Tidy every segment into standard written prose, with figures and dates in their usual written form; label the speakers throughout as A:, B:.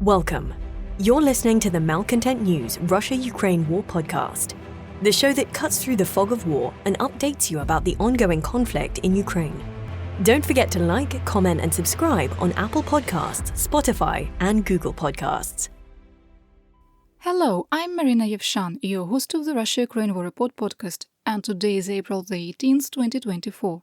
A: Welcome. You're listening to the Malcontent News Russia-Ukraine War podcast, the show that cuts through the fog of war and updates you about the ongoing conflict in Ukraine. Don't forget to like, comment, and subscribe on Apple Podcasts, Spotify, and Google Podcasts.
B: Hello, I'm Marina Yevshan, your host of the Russia-Ukraine War Report podcast, and today is April the 18th, 2024.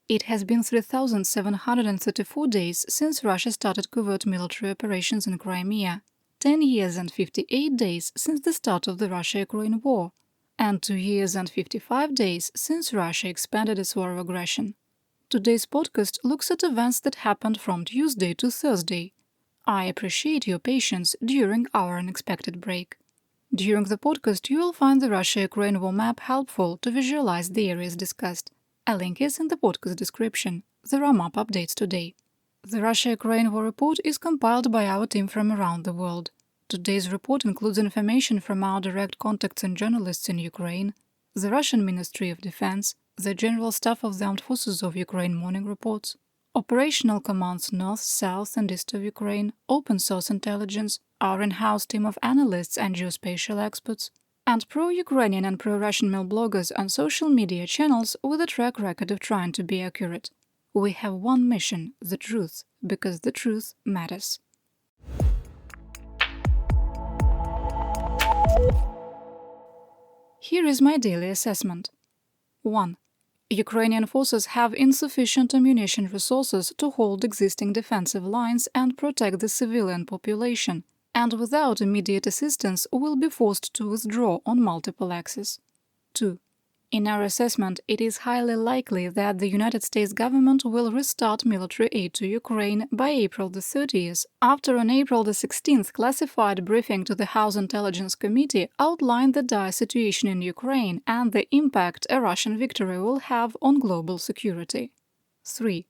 B: It has been 3,734 days since Russia started covert military operations in Crimea, 10 years and 58 days since the start of the Russia-Ukraine war, and 2 years and 55 days since Russia expanded its war of aggression. Today's podcast looks at events that happened from Tuesday to Thursday. I appreciate your patience during our unexpected break. During the podcast, you will find the Russia-Ukraine war map helpful to visualize the areas discussed. A link is in the podcast description. There are map updates today. The Russia-Ukraine War Report is compiled by our team from around the world. Today's report includes information from our direct contacts and journalists in Ukraine, the Russian Ministry of Defense, the General Staff of the Armed Forces of Ukraine morning reports, operational commands north, south and east of Ukraine, open source intelligence, our in-house team of analysts and geospatial experts, and pro-Ukrainian and pro-Russian mail bloggers on social media channels with a track record of trying to be accurate. We have one mission, the truth, because the truth matters. Here is my daily assessment. 1. Ukrainian forces have insufficient ammunition resources to hold existing defensive lines and protect the civilian population, and without immediate assistance will be forced to withdraw on multiple axes. 2. In our assessment, it is highly likely that the United States government will restart military aid to Ukraine by April the 30th, after an April the 16th classified briefing to the House Intelligence Committee outlined the dire situation in Ukraine and the impact a Russian victory will have on global security. 3.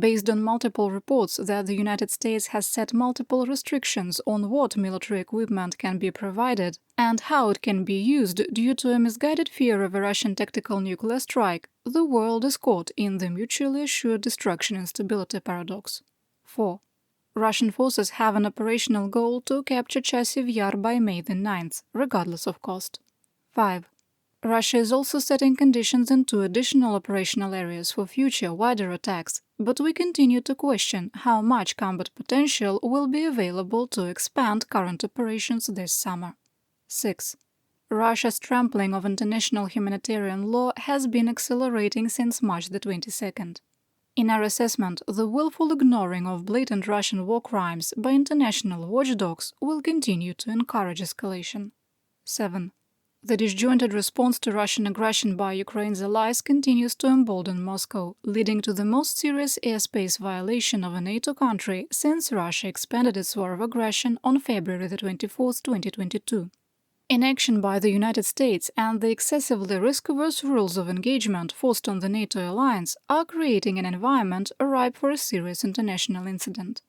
B: Based on multiple reports that the United States has set multiple restrictions on what military equipment can be provided and how it can be used due to a misguided fear of a Russian tactical nuclear strike, the world is caught in the mutually assured destruction and stability paradox. 4. Russian forces have an operational goal to capture Chasiv Yar by May the 9th, regardless of cost. 5. Russia is also setting conditions in 2 additional operational areas for future, wider attacks, but we continue to question how much combat potential will be available to expand current operations this summer. 6. Russia's trampling of international humanitarian law has been accelerating since March the 22nd. In our assessment, the willful ignoring of blatant Russian war crimes by international watchdogs will continue to encourage escalation. 7. The disjointed response to Russian aggression by Ukraine's allies continues to embolden Moscow, leading to the most serious airspace violation of a NATO country since Russia expanded its war of aggression on February 24, 2022. Inaction by the United States and the excessively risk-averse rules of engagement forced on the NATO alliance are creating an environment ripe for a serious international incident.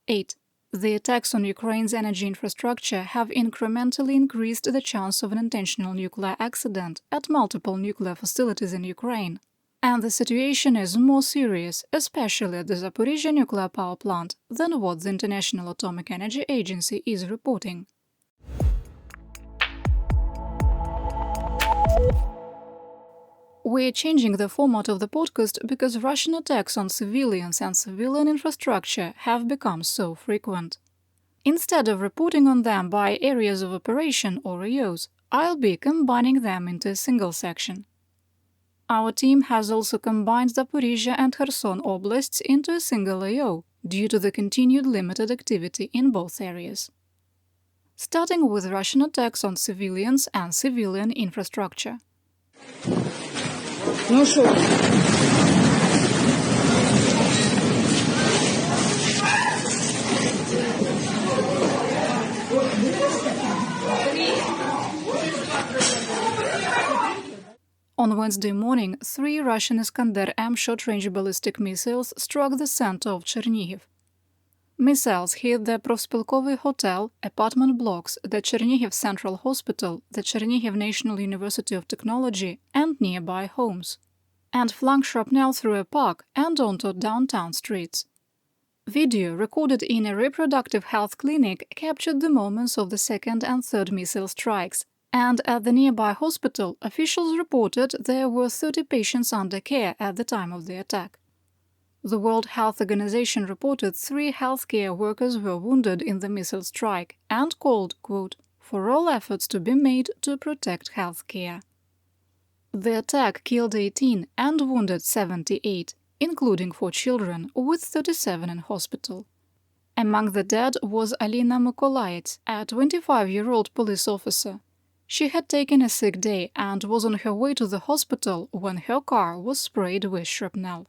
B: 8. The attacks on Ukraine's energy infrastructure have incrementally increased the chance of an intentional nuclear accident at multiple nuclear facilities in Ukraine. And the situation is more serious, especially at the Zaporizhzhia nuclear power plant, than what the International Atomic Energy Agency is reporting. We're changing the format of the podcast because Russian attacks on civilians and civilian infrastructure have become so frequent. Instead of reporting on them by areas of operation or AOs, I'll be combining them into a single section. Our team has also combined Zaporizhzhia and Kherson oblasts into a single AO due to the continued limited activity in both areas. Starting with Russian attacks on civilians and civilian infrastructure.
C: Ну що?
B: On Wednesday morning, 3 Russian Iskander-M short-range ballistic missiles struck the center of Chernihiv. Missiles hit the Prospilkovy Hotel, apartment blocks, the Chernihiv Central Hospital, the Chernihiv National University of Technology, and nearby homes, and flung shrapnel through a park and onto downtown streets. Video recorded in a reproductive health clinic captured the moments of the second and third missile strikes, and at the nearby hospital, officials reported there were 30 patients under care at the time of the attack. The World Health Organization reported 3 healthcare workers were wounded in the missile strike and called, quote, for all efforts to be made to protect healthcare. The attack killed 18 and wounded 78, including 4 children, with 37 in hospital. Among the dead was Alina Mykolaits, a 25-year-old police officer. She had taken a sick day and was on her way to the hospital when her car was sprayed with shrapnel.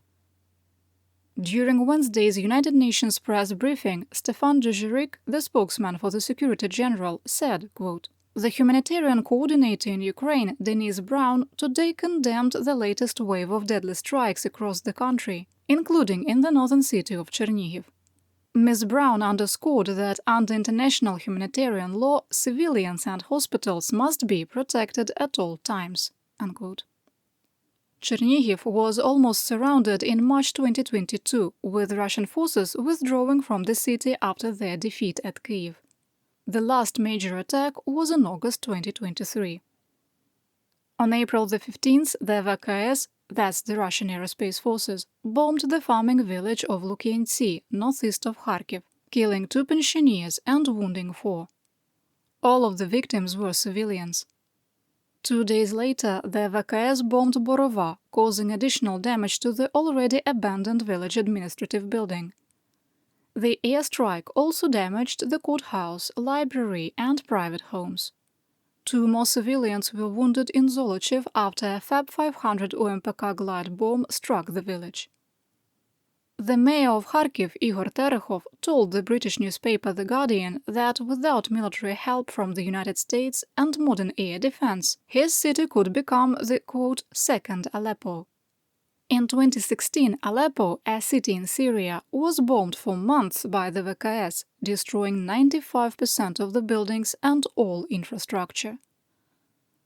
B: During Wednesday's United Nations press briefing, Stefan Dujarric, the spokesman for the Secretary General, said, quote, the humanitarian coordinator in Ukraine, Denise Brown, today condemned the latest wave of deadly strikes across the country, including in the northern city of Chernihiv. Ms. Brown underscored that under international humanitarian law, civilians and hospitals must be protected at all times. Unquote. Chernihiv was almost surrounded in March 2022, with Russian forces withdrawing from the city after their defeat at Kyiv. The last major attack was in August 2023. On April the 15th, the VKS, that's the Russian Aerospace Forces, bombed the farming village of Lukiantsy, northeast of Kharkiv, killing 2 pensioners and wounding 4. All of the victims were civilians. 2 days later, the VKS bombed Borova, causing additional damage to the already abandoned village administrative building. The airstrike also damaged the courthouse, library, and private homes. 2 more civilians were wounded in Zolochiv after a Fab-500 UMPK glide bomb struck the village. The mayor of Kharkiv, Igor Terehov, told the British newspaper The Guardian that without military help from the United States and modern air defense, his city could become the, quote, second Aleppo. In 2016, Aleppo, a city in Syria, was bombed for months by the VKS, destroying 95% of the buildings and all infrastructure.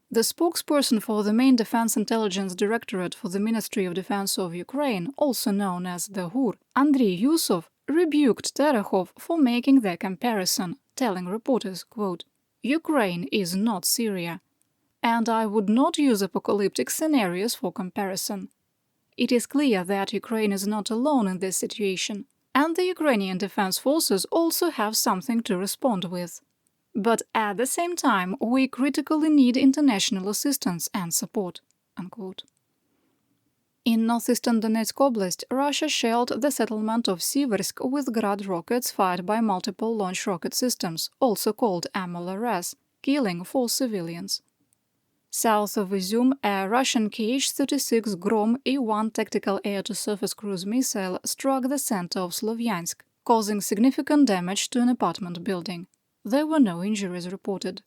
B: The spokesperson for the main Defense Intelligence Directorate for the Ministry of Defense of Ukraine, also known as the HUR, Andriy Yusov, rebuked Terehov for making the comparison, telling reporters, quote, Ukraine is not Syria, and I would not use apocalyptic scenarios for comparison. It is clear that Ukraine is not alone in this situation, and the Ukrainian defense forces also have something to respond with. But at the same time, we critically need international assistance and support. Unquote. In northeastern Donetsk Oblast, Russia shelled the settlement of Siversk with Grad rockets fired by multiple launch rocket systems, also called MLRS, killing 4 civilians. South of Izum, a Russian Kh-36 Grom E-1 tactical air-to-surface cruise missile struck the center of Slovyansk, causing significant damage to an apartment building. There were no injuries reported.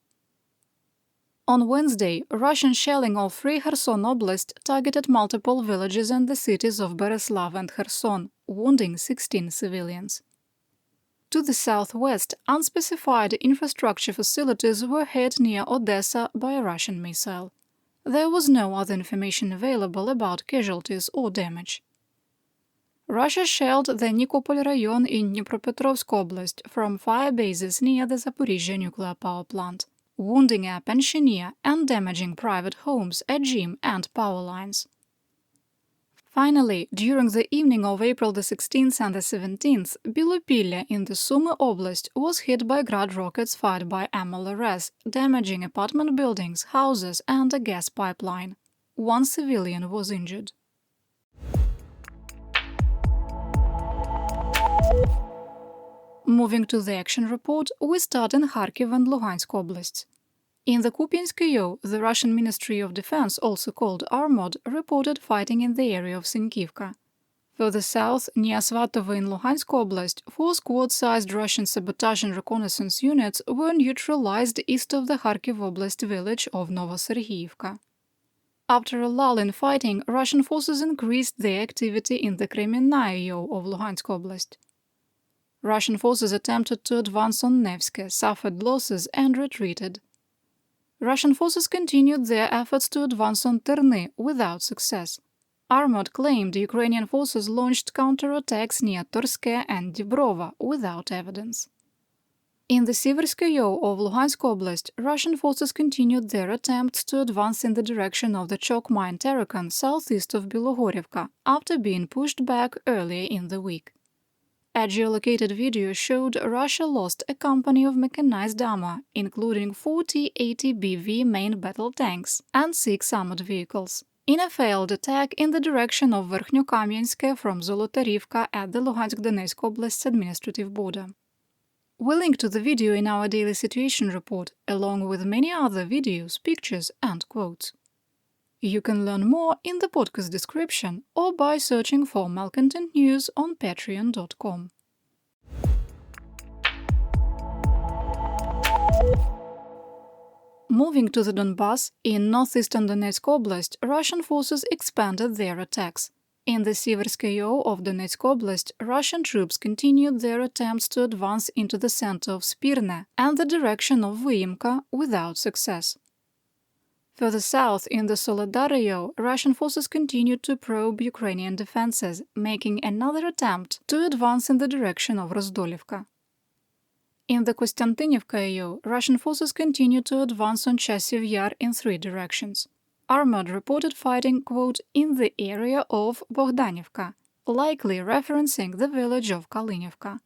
B: On Wednesday, Russian shelling of Free Kherson Oblast targeted multiple villages and the cities of Bereslav and Kherson, wounding 16 civilians. To the southwest, unspecified infrastructure facilities were hit near Odessa by a Russian missile. There was no other information available about casualties or damage. Russia shelled the Nikopol rayon in Dnipropetrovsk Oblast from fire bases near the Zaporizhzhia nuclear power plant, wounding a pensioner and damaging private homes, a gym and power lines. Finally, during the evening of April the 16th and the 17th, Bilopilya in the Sumy Oblast was hit by Grad rockets fired by MLRS, damaging apartment buildings, houses and a gas pipeline. 1 civilian was injured. Moving to the action report, we start in Kharkiv and Luhansk Oblasts. In the Kupiansk EO, the Russian Ministry of Defense, also called Armod, reported fighting in the area of Sinkivka. Further south, near Svatovo in Luhansk Oblast, 4 squad-sized Russian sabotage and reconnaissance units were neutralized east of the Kharkiv Oblast village of Novosergiyevka. After a lull in fighting, Russian forces increased their activity in the Crimea EO of Luhansk Oblast. Russian forces attempted to advance on Nevske, suffered losses and retreated. Russian forces continued their efforts to advance on Terny without success. Armored claimed Ukrainian forces launched counterattacks near Torske and Dibrova without evidence. In the Siverskoye of Luhansk Oblast, Russian forces continued their attempts to advance in the direction of the choke mine Terrakan southeast of Bilogorivka after being pushed back earlier in the week. A geolocated video showed Russia lost a company of mechanized armor, including 40 80BV main battle tanks and 6 armored vehicles, in a failed attack in the direction of Verkhnyokamyansk from Zolotarivka at the Luhansk-Donetsk Oblast's administrative border. We link to the video in our daily situation report, along with many other videos, pictures, and quotes. You can learn more in the podcast description or by searching for Malcontent News on patreon.com. Moving to the Donbass, in northeastern Donetsk Oblast, Russian forces expanded their attacks. In the Siverskoye of Donetsk Oblast, Russian troops continued their attempts to advance into the center of Spirne and the direction of Vyimka without success. Further south, in the Soledar-Ryo, Russian forces continued to probe Ukrainian defenses, making another attempt to advance in the direction of Rozdolivka. In the Kostiantynivka-Ryo, Russian forces continued to advance on Chasiv Yar in 3 directions. Armored reported fighting, quote, in the area of Bogdanivka, likely referencing the village of Kalinivka.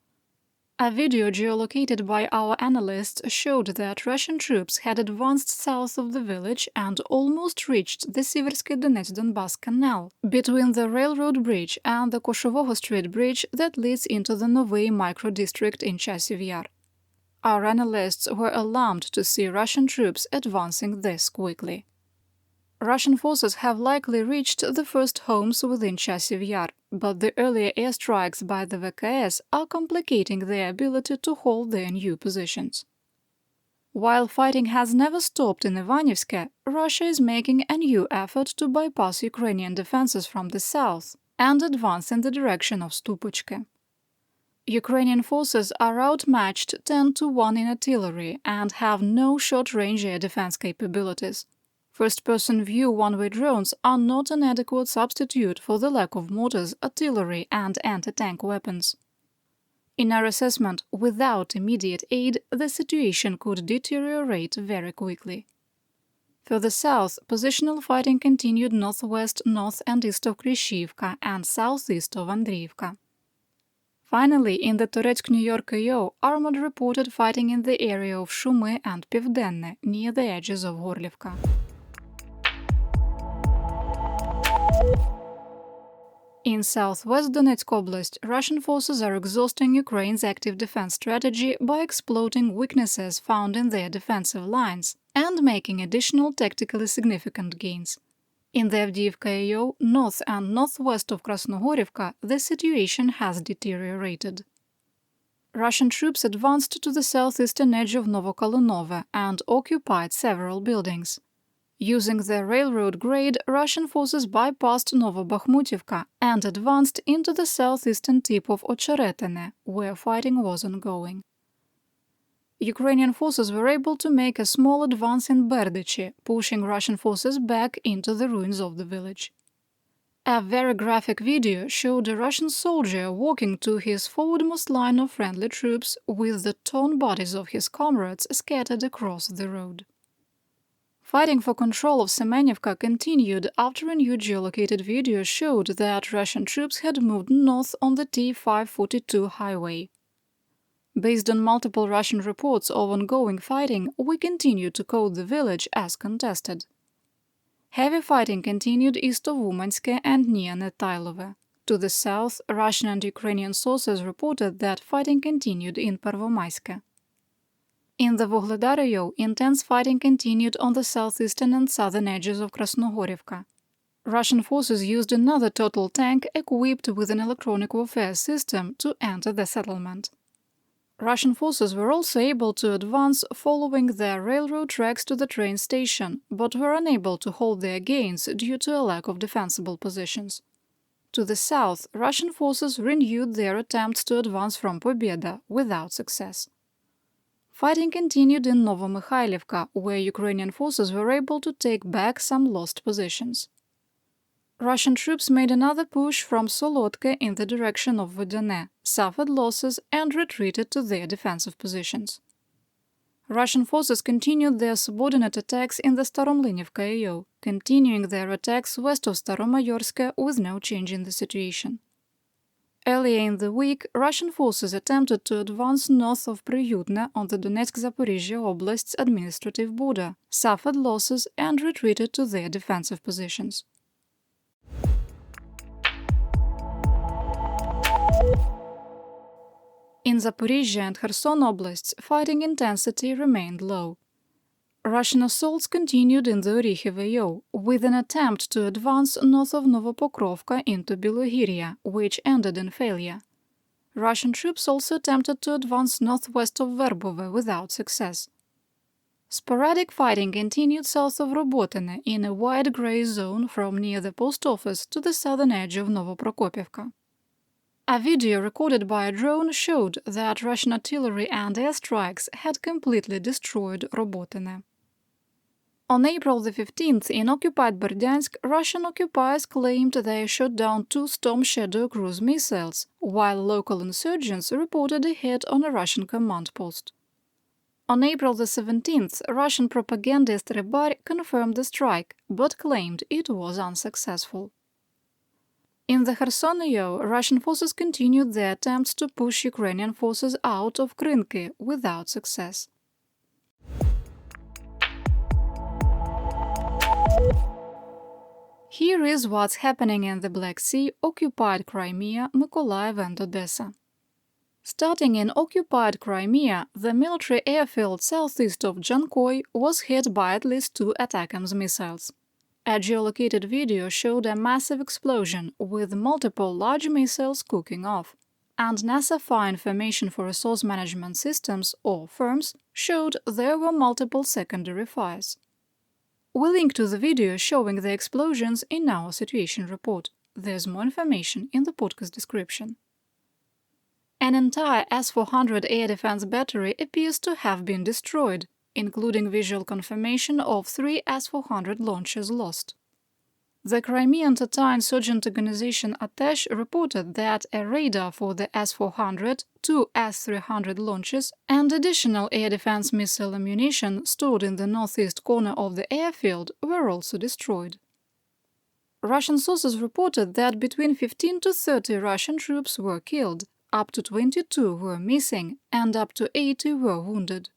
B: A video geolocated by our analysts showed that Russian troops had advanced south of the village and almost reached the Siversky Donetsk-Donbass Canal between the railroad bridge and the Koshovoho Street bridge that leads into the Novy micro-district in Chasiv Yar. Our analysts were alarmed to see Russian troops advancing this quickly. Russian forces have likely reached the first homes within Chasiv Yar, but the earlier airstrikes by the VKS are complicating their ability to hold their new positions. While fighting has never stopped in Ivanivsk, Russia is making a new effort to bypass Ukrainian defenses from the south and advance in the direction of Stupochke. Ukrainian forces are outmatched 10-1 in artillery and have no short-range air defense capabilities. First-person view one-way drones are not an adequate substitute for the lack of mortars, artillery, and anti-tank weapons. In our assessment, without immediate aid, the situation could deteriorate very quickly. Further south, positional fighting continued northwest, north and east of Klishivka and southeast of Andriivka. Finally, in the Toretsk-New York-Ryo, armored reported fighting in the area of Shumy and Pivdenne, near the edges of Gorlivka. In southwest Donetsk Oblast, Russian forces are exhausting Ukraine's active defense strategy by exploiting weaknesses found in their defensive lines and making additional tactically significant gains. In the Avdiivka-Ryo, north and northwest of Krasnogorivka, the situation has deteriorated. Russian troops advanced to the southeastern edge of Novokolonove and occupied several buildings. Using the railroad grade, Russian forces bypassed Novobakhmutivka and advanced into the southeastern tip of Ocheretine, where fighting was ongoing. Ukrainian forces were able to make a small advance in Berdychi, pushing Russian forces back into the ruins of the village. A very graphic video showed a Russian soldier walking to his forwardmost line of friendly troops with the torn bodies of his comrades scattered across the road. Fighting for control of Semenivka continued after a new geolocated video showed that Russian troops had moved north on the T-542 highway. Based on multiple Russian reports of ongoing fighting, we continue to code the village as contested. Heavy fighting continued east of Umansk and near Netailove. To the south, Russian and Ukrainian sources reported that fighting continued in Pervomaisk. In the Vuhledar-Ryo, intense fighting continued on the southeastern and southern edges of Krasnogorivka. Russian forces used another total tank equipped with an electronic warfare system to enter the settlement. Russian forces were also able to advance following their railroad tracks to the train station, but were unable to hold their gains due to a lack of defensible positions. To the south, Russian forces renewed their attempts to advance from Pobeda without success. Fighting continued in Novomykhailivka, where Ukrainian forces were able to take back some lost positions. Russian troops made another push from Solotka in the direction of Vodane, suffered losses and retreated to their defensive positions. Russian forces continued their subordinate attacks in the Staromlynivka AO, continuing their attacks west of Staromayorska with no change in the situation. Earlier in the week, Russian forces attempted to advance north of Priyutne on the Donetsk-Zaporizhzhia Oblast's administrative border, suffered losses and retreated to their defensive positions. In Zaporizhzhia and Kherson oblasts, fighting intensity remained low. Russian assaults continued in the Orikhiv AO, with an attempt to advance north of Novopokrovka into Belogiria, which ended in failure. Russian troops also attempted to advance northwest of Verbove without success. Sporadic fighting continued south of Robotine in a wide grey zone from near the post office to the southern edge of Novoprokopivka. A video recorded by a drone showed that Russian artillery and airstrikes had completely destroyed Robotine. On April the 15th, in occupied Berdyansk, Russian occupiers claimed they shot down 2 Storm Shadow cruise missiles, while local insurgents reported a hit on a Russian command post. On April the 17th, Russian propagandist Rybar confirmed the strike, but claimed it was unsuccessful. In the Kherson AO, Russian forces continued their attempts to push Ukrainian forces out of Krynki without success. Here is what's happening in the Black Sea, occupied Crimea, Mykolaiv and Odessa. Starting in occupied Crimea, the military airfield southeast of Jankoy was hit by at least 2 ATACMS missiles. A geolocated video showed a massive explosion with multiple large missiles cooking off, and NASA Fire Information for Resource Management Systems, or FIRMS, showed there were multiple secondary fires. We link to the video showing the explosions in our situation report. There's more information in the podcast description. An entire S-400 air defense battery appears to have been destroyed, including visual confirmation of 3 S-400 launches lost. The Crimean Tatar insurgent organization Atesh reported that a radar for the S-400, 2 S-300 launches, and additional air defense missile ammunition stored in the northeast corner of the airfield were also destroyed. Russian sources reported that between 15 to 30 Russian troops were killed, up to 22 were missing, and up to 80 were wounded.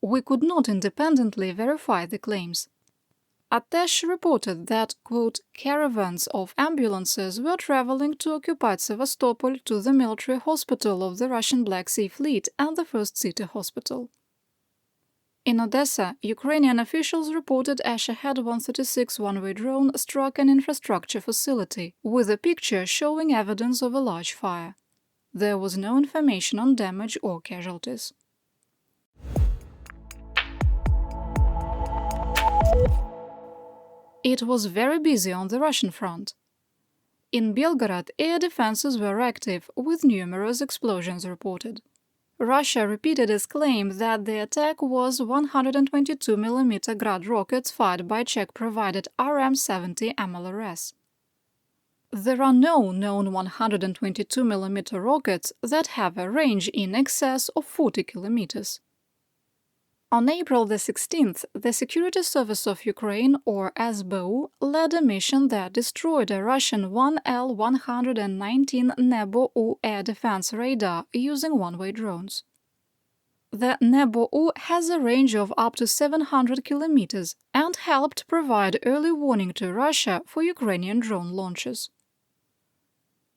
B: We could not independently verify the claims. Atesh reported that, quote, caravans of ambulances were traveling to occupied Sevastopol to the military hospital of the Russian Black Sea Fleet and the First City Hospital. In Odessa, Ukrainian officials reported a Shahed-136 one-way drone struck an infrastructure facility, with a picture showing evidence of a large fire. There was no information on damage or casualties. It was very busy on the Russian front. In Belgorod, air defenses were active, with numerous explosions reported. Russia repeated its claim that the attack was 122mm Grad rockets fired by Czech-provided RM-70 MLRS. There are no known 122mm rockets that have a range in excess of 40 kilometers. On April the 16th, the Security Service of Ukraine, or SBU, led a mission that destroyed a Russian 1L-119 Nebo-U air defense radar using one-way drones. The Nebo-U has a range of up to 700 kilometers and helped provide early warning to Russia for Ukrainian drone launches.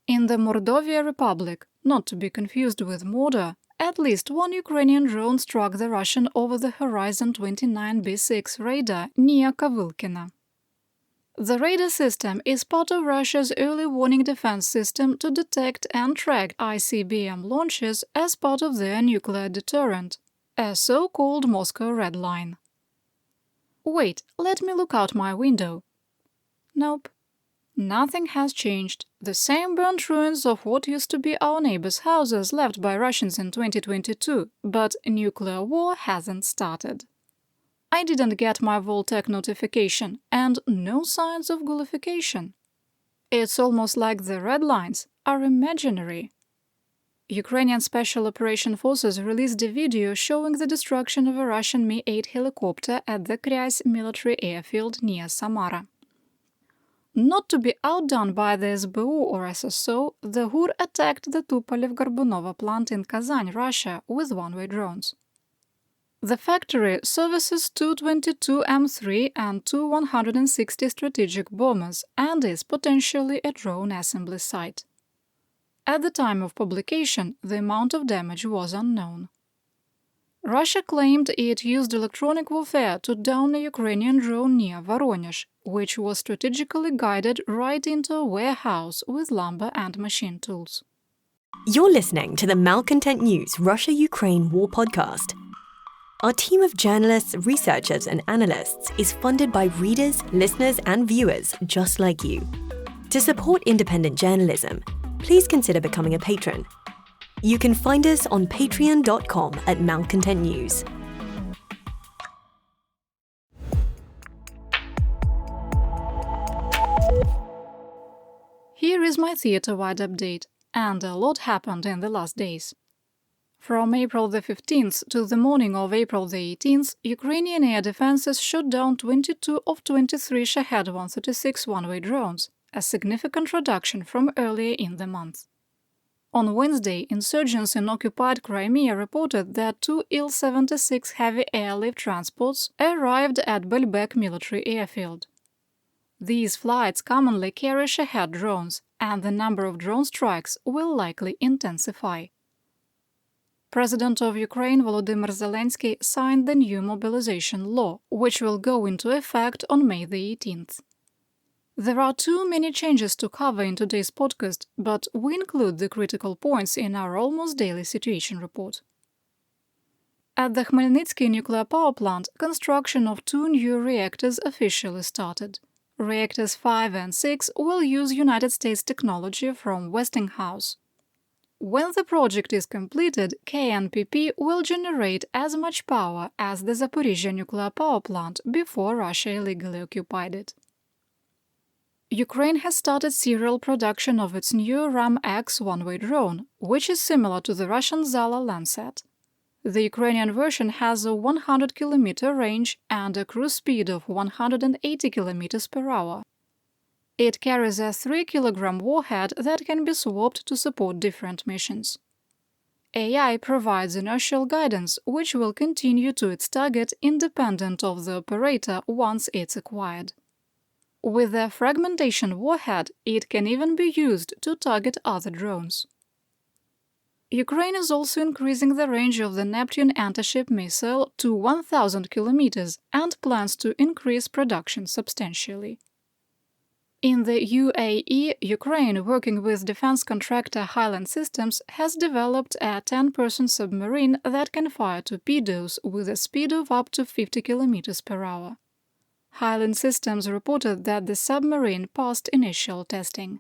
B: In the Mordovia Republic, not to be confused with Mordor, at least one Ukrainian drone struck the Russian over-the-horizon 29B6 radar near Kavylkina. The radar system is part of Russia's early warning defense system to detect and track ICBM launches as part of their nuclear deterrent, a so-called Moscow Red Line. Wait, let me look out my window. Nope. Nothing has changed. The same burnt ruins of what used to be our neighbors' houses left by Russians in 2022, but nuclear war hasn't started. I didn't get my Voltec notification, and no signs of gullification. It's almost like the red lines are imaginary. Ukrainian Special Operation Forces released a video showing the destruction of a Russian Mi-8 helicopter at the Kryas military airfield near Samara. Not to be outdone by the SBU or SSO, the GUR attacked the Tupolev-Gorbunovo plant in Kazan, Russia, with one-way drones. The factory services Tu-22M3 and Tu-160 strategic bombers and is potentially a drone assembly site. At the time of publication, the amount of damage was unknown. Russia claimed it used electronic warfare to down a Ukrainian drone near Voronezh, which was strategically guided right into a warehouse with lumber and machine tools.
A: You're listening to the Malcontent News Russia-Ukraine War podcast. Our team of journalists, researchers, and analysts is funded by readers, listeners, and viewers just like you. To support independent journalism, please consider becoming a patron. You can find us on patreon.com/malcontentnews.
B: Here is my Theaterwide update, and a lot happened in the last days. From April the 15th to the morning of April the 18th, Ukrainian air defenses shot down 22 of 23 Shahed 136 one-way drones, a significant reduction from earlier in the month. On Wednesday, insurgents in occupied Crimea reported that 2 Il-76 heavy airlift transports arrived at Belbek military airfield. These flights commonly carry Shahed drones, and the number of drone strikes will likely intensify. President of Ukraine Volodymyr Zelensky signed the new mobilization law, which will go into effect on May the 18th. There are too many changes to cover in today's podcast, but we include the critical points in our almost daily situation report. At the Khmelnytsky nuclear power plant, construction of 2 new reactors officially started. Reactors 5 and 6 will use United States technology from Westinghouse. When the project is completed, KNPP will generate as much power as the Zaporizhzhia nuclear power plant before Russia illegally occupied it. Ukraine has started serial production of its new Ram-X one-way drone, which is similar to the Russian Zala Lancet. The Ukrainian version has a 100-kilometer range and a cruise speed of 180 km per hour. It carries a 3-kilogram warhead that can be swapped to support different missions. AI provides inertial guidance, which will continue to its target independent of the operator once it's acquired. With a fragmentation warhead, it can even be used to target other drones. Ukraine is also increasing the range of the Neptune anti-ship missile to 1,000 kilometers and plans to increase production substantially. In the UAE, Ukraine, working with defense contractor Highland Systems, has developed a 10-person submarine that can fire torpedoes with a speed of up to 50 km per hour. Highland Systems reported that the submarine passed initial testing.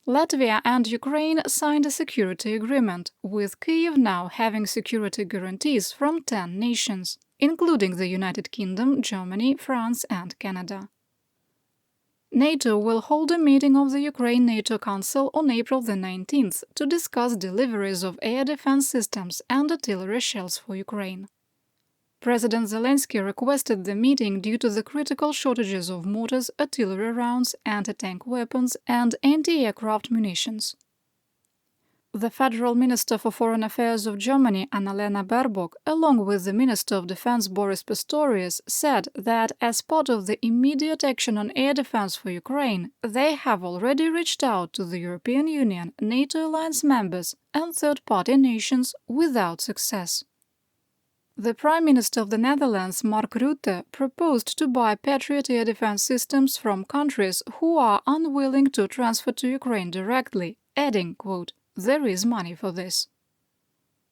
B: Latvia and Ukraine signed a security agreement, with Kyiv now having security guarantees from 10 nations, including the United Kingdom, Germany, France, and Canada. NATO will hold a meeting of the Ukraine-NATO Council on April the 19th to discuss deliveries of air defense systems and artillery shells for Ukraine. President Zelensky requested the meeting due to the critical shortages of mortars, artillery rounds, anti-tank weapons, and anti-aircraft munitions. The Federal Minister for Foreign Affairs of Germany, Annalena Baerbock, along with the Minister of Defense Boris Pistorius, said that as part of the immediate action on air defense for Ukraine, they have already reached out to the European Union, NATO alliance members, and third-party nations without success. The Prime Minister of the Netherlands, Mark Rutte, proposed to buy Patriot air defense systems from countries who are unwilling to transfer to Ukraine directly, adding, quote, "There is money for this."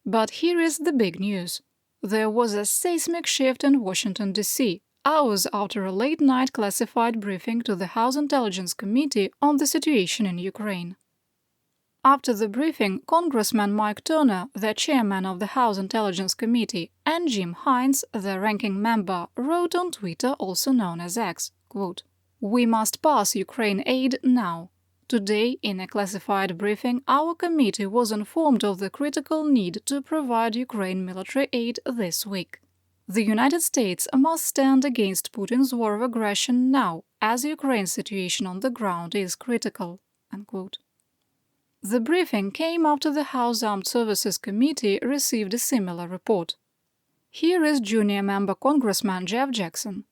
B: But here is the big news. There was a seismic shift in Washington, D.C., hours after a late-night classified briefing to the House Intelligence Committee on the situation in Ukraine. After the briefing, Congressman Mike Turner, the chairman of the House Intelligence Committee, and Jim Hines, the ranking member, wrote on Twitter, also known as X, quote, We must pass Ukraine aid now. Today, in a classified briefing, our committee was informed of the critical need to provide Ukraine military aid this week. The United States must stand against Putin's war of aggression now, as Ukraine's situation on the ground is critical." Unquote. The briefing came after the House Armed Services Committee received a similar report. Here is junior member Congressman Jeff Jackson.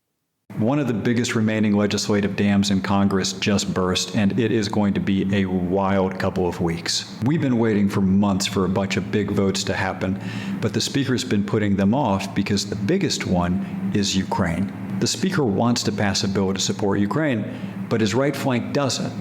C: One of the biggest remaining legislative dams in Congress just burst, and it is going to be a wild couple of weeks. We've been waiting for months for a bunch of big votes to happen, but the Speaker's been putting them off because the biggest one is Ukraine. The Speaker wants to pass a bill to support Ukraine, but his right flank doesn't.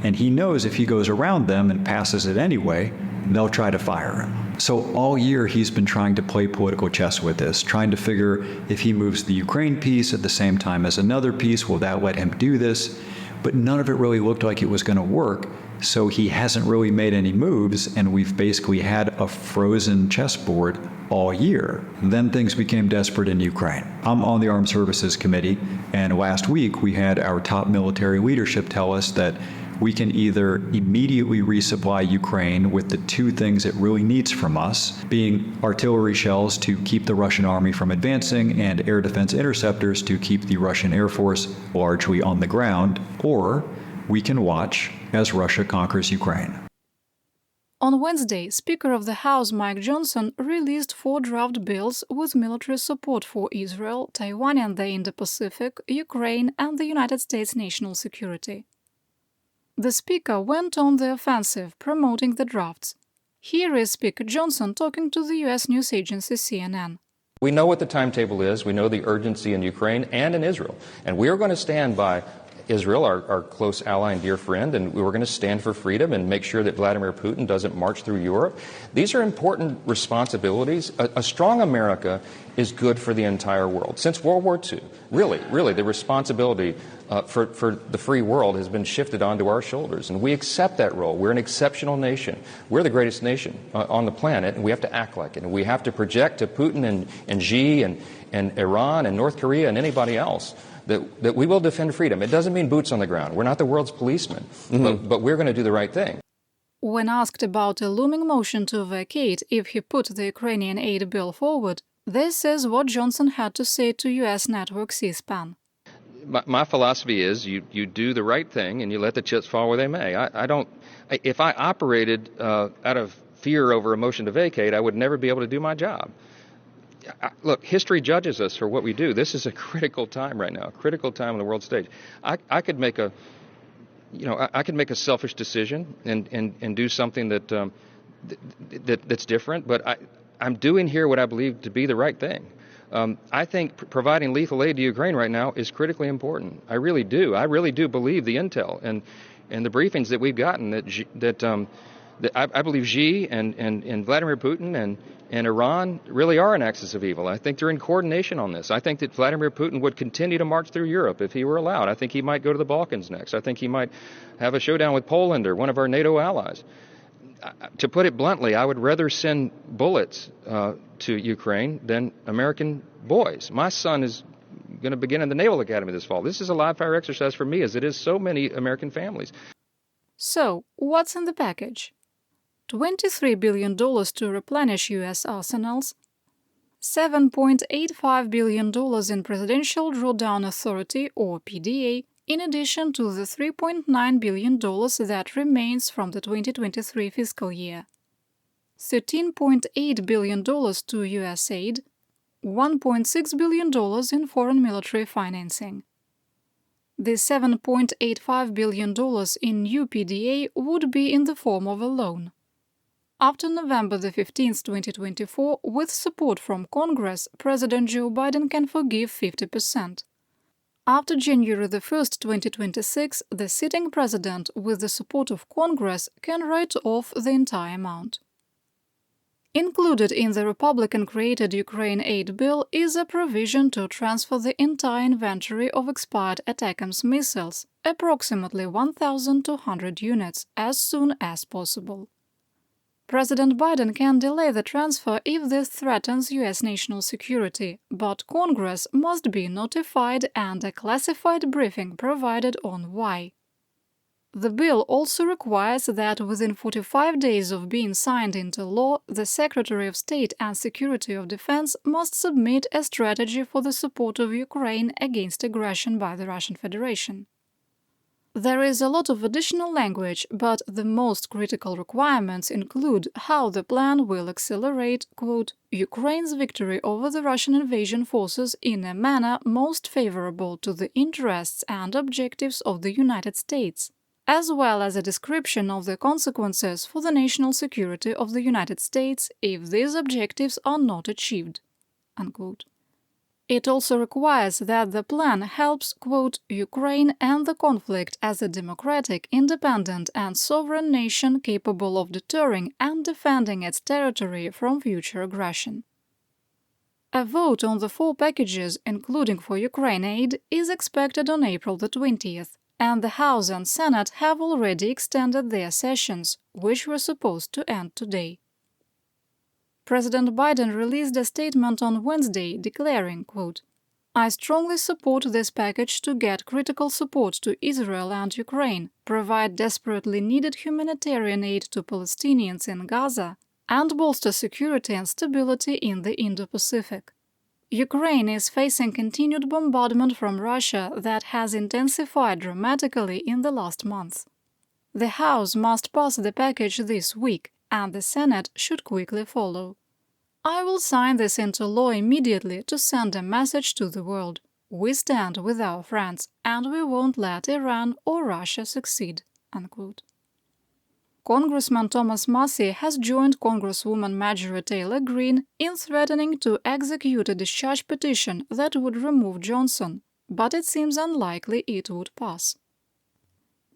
C: And he knows if he goes around them and passes it anyway, they'll try to fire him. So all year he's been trying to play political chess with this, trying to figure if he moves the Ukraine piece at the same time as another piece, will that let him do this? But none of it really looked like it was going to work, so he hasn't really made any moves, and we've basically had a frozen chessboard all year. Then things became desperate in Ukraine. I'm on the Armed Services Committee, and last week we had our top military leadership tell us that we can either immediately resupply Ukraine with the two things it really needs from us, being artillery shells to keep the Russian army from advancing and air defense interceptors to keep the Russian Air Force largely on the ground, or we can watch as Russia conquers Ukraine.
B: On Wednesday, Speaker of the House Mike Johnson released 4 draft bills with military support for Israel, Taiwan and the Indo-Pacific, Ukraine and the United States national security. The Speaker went on the offensive, promoting the drafts. Here is Speaker Johnson talking to the U.S. news agency CNN.
D: We know what the timetable is. We know the urgency in Ukraine and in Israel. And we are going to stand by Israel, our close ally and dear friend, and we're going to stand for freedom and make sure that Vladimir Putin doesn't march through Europe. These are important responsibilities. A strong America is good for the entire world. Since World War II, really, the responsibility for the free world has been shifted onto our shoulders, and we accept that role. We're an exceptional nation. We're the greatest nation on the planet, and we have to act like it. And we have to project to Putin and Xi and Iran and North Korea and anybody else that we will defend freedom. It doesn't mean boots on the ground. We're not the world's policemen, but we're going to do the right thing.
B: When asked about a looming motion to vacate if he put the Ukrainian aid bill forward, this is what Johnson had to say to U.S. network C-SPAN.
D: My philosophy is you do the right thing and you let the chips fall where they may. If I operated out of fear over a motion to vacate, I would never be able to do my job. Look, history judges us for what we do. This is a critical time right now, a critical time on the world stage. I could make a selfish decision and do something that's different, but I'm doing here what I believe to be the right thing. I think providing lethal aid to Ukraine right now is critically important. I really do. I really do believe the intel and the briefings that we've gotten that I believe Xi and Vladimir Putin and Iran really are an axis of evil. I think they're in coordination on this. I think that Vladimir Putin would continue to march through Europe if he were allowed. I think he might go to the Balkans next. I think he might have a showdown with Poland or one of our NATO allies. To put it bluntly, I would rather send bullets to Ukraine than American boys. My son is going to begin in the Naval Academy this fall. This is a live-fire exercise for me, as it is so many American families.
B: So, what's in the package? $23 billion to replenish U.S. arsenals, $7.85 billion in Presidential Drawdown Authority, or PDA, in addition to the $3.9 billion that remains from the 2023 fiscal year, $13.8 billion to U.S. aid, $1.6 billion in foreign military financing. The $7.85 billion in new PDA would be in the form of a loan. After November 15, 2024, with support from Congress, President Joe Biden can forgive 50%. After January 1, 2026, the sitting president, with the support of Congress, can write off the entire amount. Included in the Republican-created Ukraine aid bill is a provision to transfer the entire inventory of expired ATACMS missiles, approximately 1,200 units, as soon as possible. President Biden can delay the transfer if this threatens U.S. national security, but Congress must be notified and a classified briefing provided on why. The bill also requires that within 45 days of being signed into law, the Secretary of State and Secretary of Defense must submit a strategy for the support of Ukraine against aggression by the Russian Federation. There is a lot of additional language, but the most critical requirements include how the plan will accelerate, quote, Ukraine's victory over the Russian invasion forces in a manner most favorable to the interests and objectives of the United States, as well as a description of the consequences for the national security of the United States if these objectives are not achieved, unquote. It also requires that the plan helps, quote, Ukraine end the conflict as a democratic, independent and sovereign nation capable of deterring and defending its territory from future aggression. A vote on the 4 packages, including for Ukraine aid, is expected on April the 20th, and the House and Senate have already extended their sessions, which were supposed to end today. President Biden released a statement on Wednesday declaring, quote, I strongly support this package to get critical support to Israel and Ukraine, provide desperately needed humanitarian aid to Palestinians in Gaza, and bolster security and stability in the Indo-Pacific. Ukraine is facing continued bombardment from Russia that has intensified dramatically in the last month. The House must pass the package this week, and the Senate should quickly follow. I will sign this into law immediately to send a message to the world. We stand with our friends, and we won't let Iran or Russia succeed, unquote. Congressman Thomas Massie has joined Congresswoman Marjorie Taylor Greene in threatening to execute a discharge petition that would remove Johnson, but it seems unlikely it would pass.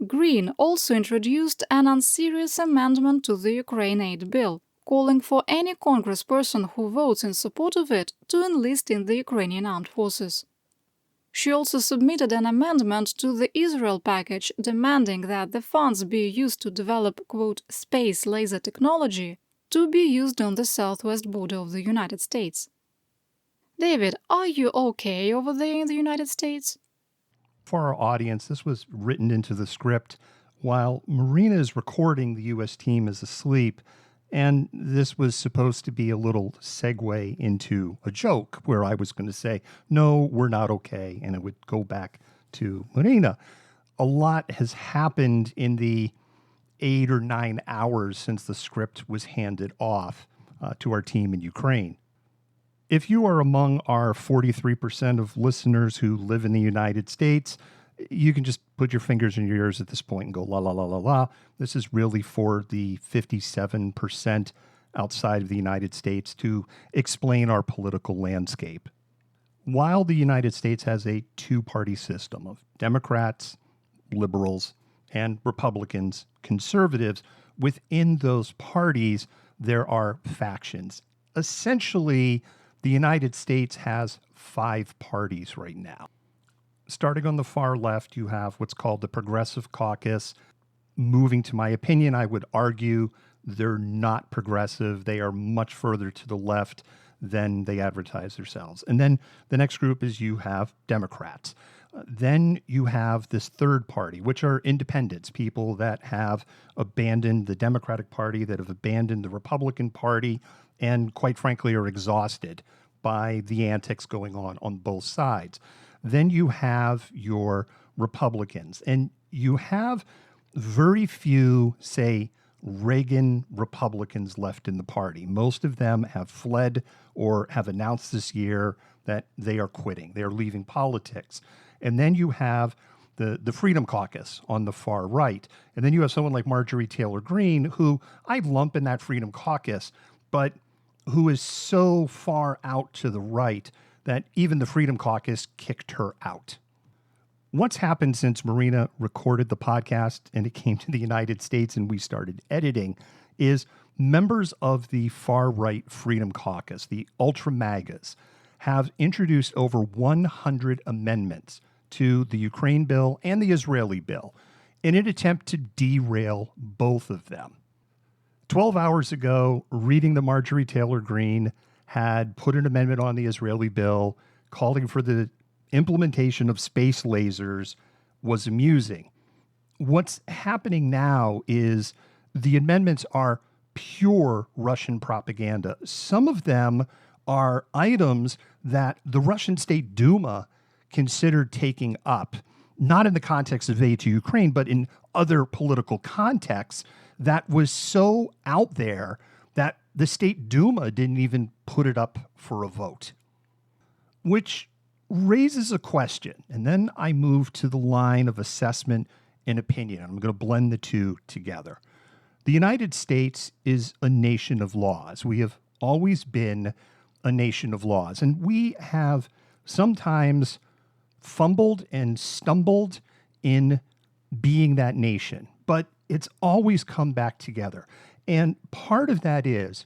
B: Greene also introduced an unserious amendment to the Ukraine aid bill, calling for any congressperson who votes in support of it to enlist in the Ukrainian armed forces. She also submitted an amendment to the Israel package demanding that the funds be used to develop, quote, space laser technology to be used on the southwest border of the United States. David, are you okay over there in the United States?
E: For our audience, this was written into the script while Marina is recording. The U.S. team is asleep, and this was supposed to be a little segue into a joke where I was going to say, no, we're not okay, and it would go back to Marina. A lot has happened in the 8 or 9 hours since the script was handed off to our team in Ukraine. If you are among our 43% of listeners who live in the United States, you can just put your fingers in your ears at this point and go, la, la, la, la, la. This is really for the 57% outside of the United States to explain our political landscape. While the United States has a 2-party system of Democrats, liberals, and Republicans, conservatives, within those parties, there are factions. Essentially, the United States has 5 parties right now. Starting on the far left, you have what's called the Progressive Caucus. Moving to my opinion, I would argue they're not progressive. They are much further to the left than they advertise themselves. And then the next group is you have Democrats. Then you have this third party, which are independents, people that have abandoned the Democratic Party, that have abandoned the Republican Party, and quite frankly are exhausted by the antics going on both sides. Then you have your Republicans, and you have very few, say, Reagan Republicans left in the party. Most of them have fled or have announced this year that they are quitting. They are leaving politics. And then you have the Freedom Caucus on the far right. And then you have someone like Marjorie Taylor Greene, who I lump in that Freedom Caucus, but who is so far out to the right that even the Freedom Caucus kicked her out. What's happened since Marina recorded the podcast and it came to the United States and we started editing is members of the far-right Freedom Caucus, the Ultra MAGAs, have introduced over 100 amendments to the Ukraine bill and the Israeli bill in an attempt to derail both of them. 12 hours ago, reading the Marjorie Taylor Greene had put an amendment on the Israeli bill calling for the implementation of space lasers was amusing. What's happening now is the amendments are pure Russian propaganda. Some of them are items that the Russian State Duma considered taking up, not in the context of aid to Ukraine, but in other political contexts that was so out there that the State Duma didn't even put it up for a vote. Which raises a question, and then I move to the line of assessment and opinion. I'm going to blend the two together. The United States is a nation of laws. We have always been a nation of laws, and we have sometimes fumbled and stumbled in being that nation, but it's always come back together. And part of that is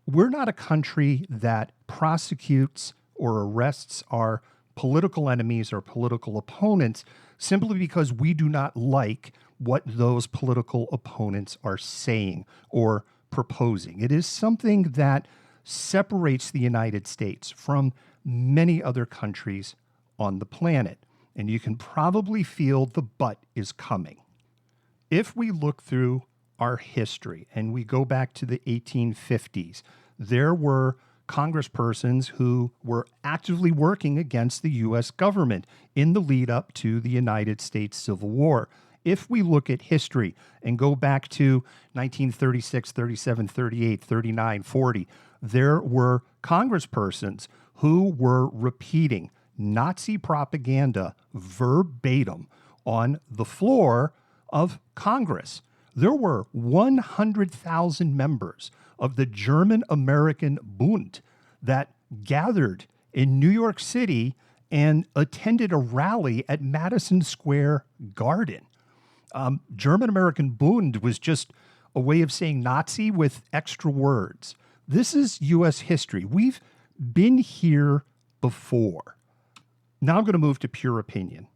E: we're not a country that prosecutes or arrests our political enemies or political opponents simply because we do not like what those political opponents are saying or proposing. It is something that separates the United States from many other countries on the planet. And you can probably feel the but is coming. If we look through our history and we go back to the 1850s, there were congresspersons who were actively working against the U.S. government in the lead up to the United States Civil War. If we look at history and go back to 1936, 37, 38, 39, 40, there were congresspersons who were repeating Nazi propaganda verbatim on the floor of Congress. There were 100,000 members of the German-American Bund that gathered in New York City and attended a rally at Madison Square Garden. German-American Bund was just a way of saying Nazi with extra words. This is U.S. history. We've been here before. Now I'm going to move to pure opinion.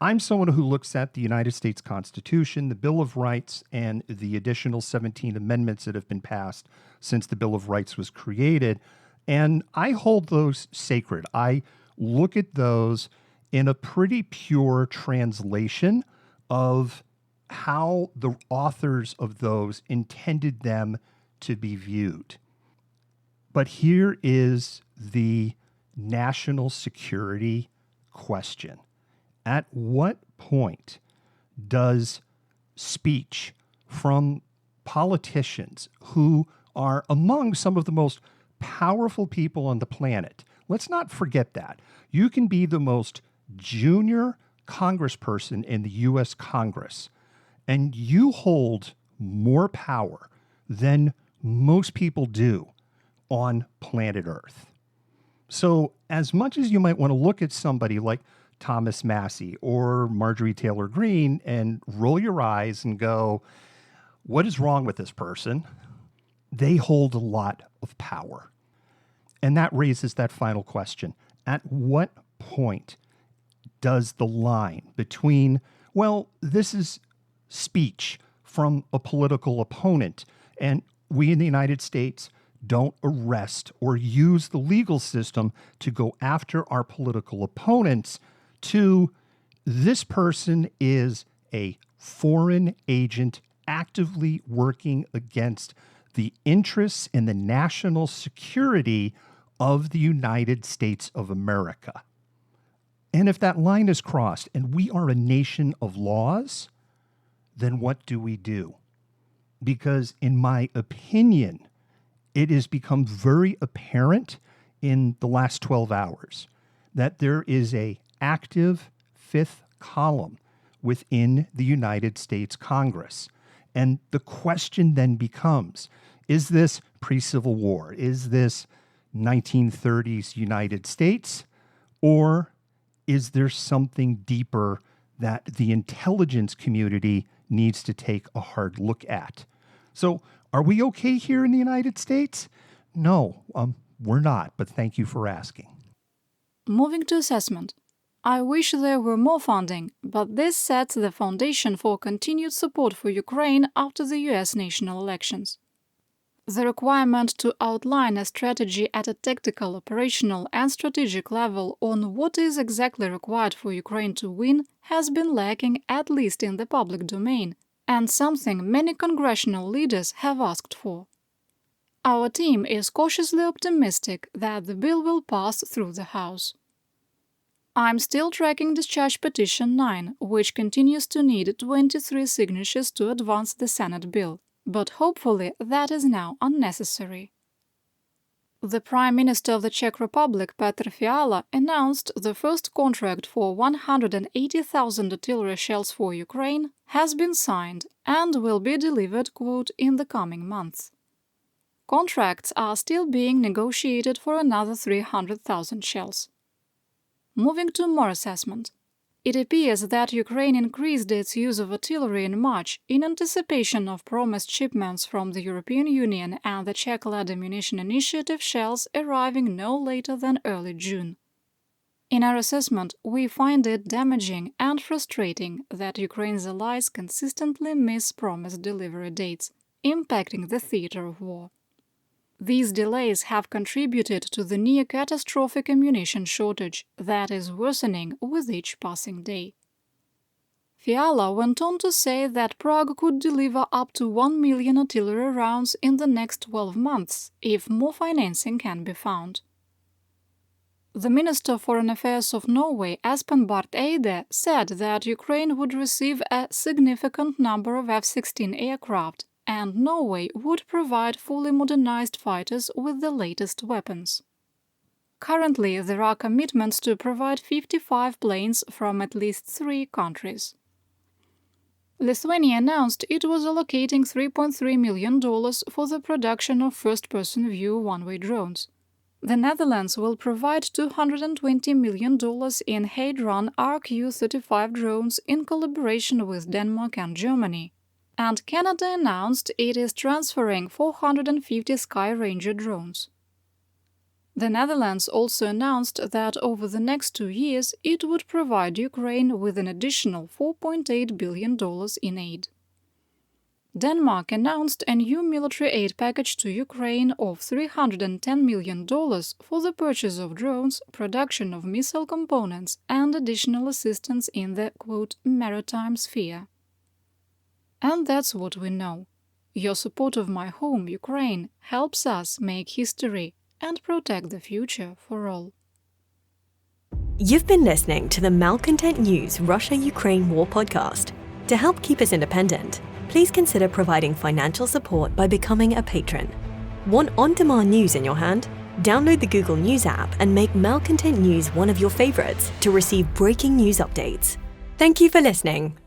E: I'm someone who looks at the United States Constitution, the Bill of Rights, and the additional 17 amendments that have been passed since the Bill of Rights was created, and I hold those sacred. I look at those in a pretty pure translation of how the authors of those intended them to be viewed. But here is the national security question. At what point does speech from politicians who are among some of the most powerful people on the planet, let's not forget that. You can be the most junior congressperson in the U.S. Congress, and you hold more power than most people do on planet Earth. So as much as you might want to look at somebody like Thomas Massie or Marjorie Taylor Greene and roll your eyes and go, what is wrong with this person? They hold a lot of power. And that raises that final question. At what point does the line between, well, this is speech from a political opponent, and we in the United States don't arrest or use the legal system to go after our political opponents, to this person is a foreign agent actively working against the interests and the national security of the United States of America. And if that line is crossed and we are a nation of laws, then what do we do? Because in my opinion, it has become very apparent in the last 12 hours that there is a active fifth column within the United States Congress. And the question then becomes, is this pre-Civil War? Is this 1930s United States? Or is there something deeper that the intelligence community needs to take a hard look at? So are we okay here in the United States? No, we're not, but thank you for asking.
B: Moving to assessment. I wish there were more funding, but this sets the foundation for continued support for Ukraine after the US national elections. The requirement to outline a strategy at a tactical, operational, and strategic level on what is exactly required for Ukraine to win has been lacking, at least in the public domain, and something many congressional leaders have asked for. Our team is cautiously optimistic that the bill will pass through the House. I'm still tracking Discharge Petition 9, which continues to need 23 signatures to advance the Senate bill, but hopefully that is now unnecessary. The Prime Minister of the Czech Republic, Petr Fiala, announced the first contract for 180,000 artillery shells for Ukraine has been signed and will be delivered, quote, in the coming months. Contracts are still being negotiated for another 300,000 shells. Moving to more assessment. It appears that Ukraine increased its use of artillery in March in anticipation of promised shipments from the European Union and the Czech-led ammunition initiative shells arriving no later than early June. In our assessment, we find it damaging and frustrating that Ukraine's allies consistently miss promised delivery dates, impacting the theater of war. These delays have contributed to the near-catastrophic ammunition shortage that is worsening with each passing day. Fiala went on to say that Prague could deliver up to 1 million artillery rounds in the next 12 months if more financing can be found. The Minister of Foreign Affairs of Norway, Espen Barth Eide, said that Ukraine would receive a significant number of F-16 aircraft, and Norway would provide fully modernized fighters with the latest weapons. Currently, there are commitments to provide 55 planes from at least 3 countries. Lithuania announced it was allocating $3.3 million for the production of first-person view one-way drones. The Netherlands will provide $220 million in Hadron RQ-35 drones in collaboration with Denmark and Germany. And Canada announced it is transferring 450 Sky Ranger drones. The Netherlands also announced that over the next 2 years it would provide Ukraine with an additional $4.8 billion in aid. Denmark announced a new military aid package to Ukraine of $310 million for the purchase of drones, production of missile components, and additional assistance in the, quote, maritime sphere. And that's what we know. Your support of my home, Ukraine, helps us make history and protect the future for all.
A: You've been listening to the Malcontent News Russia-Ukraine War podcast. To help keep us independent, please consider providing financial support by becoming a patron. Want on-demand news in your hand? Download the Google News app and make Malcontent News one of your favorites to receive breaking news updates. Thank you for listening.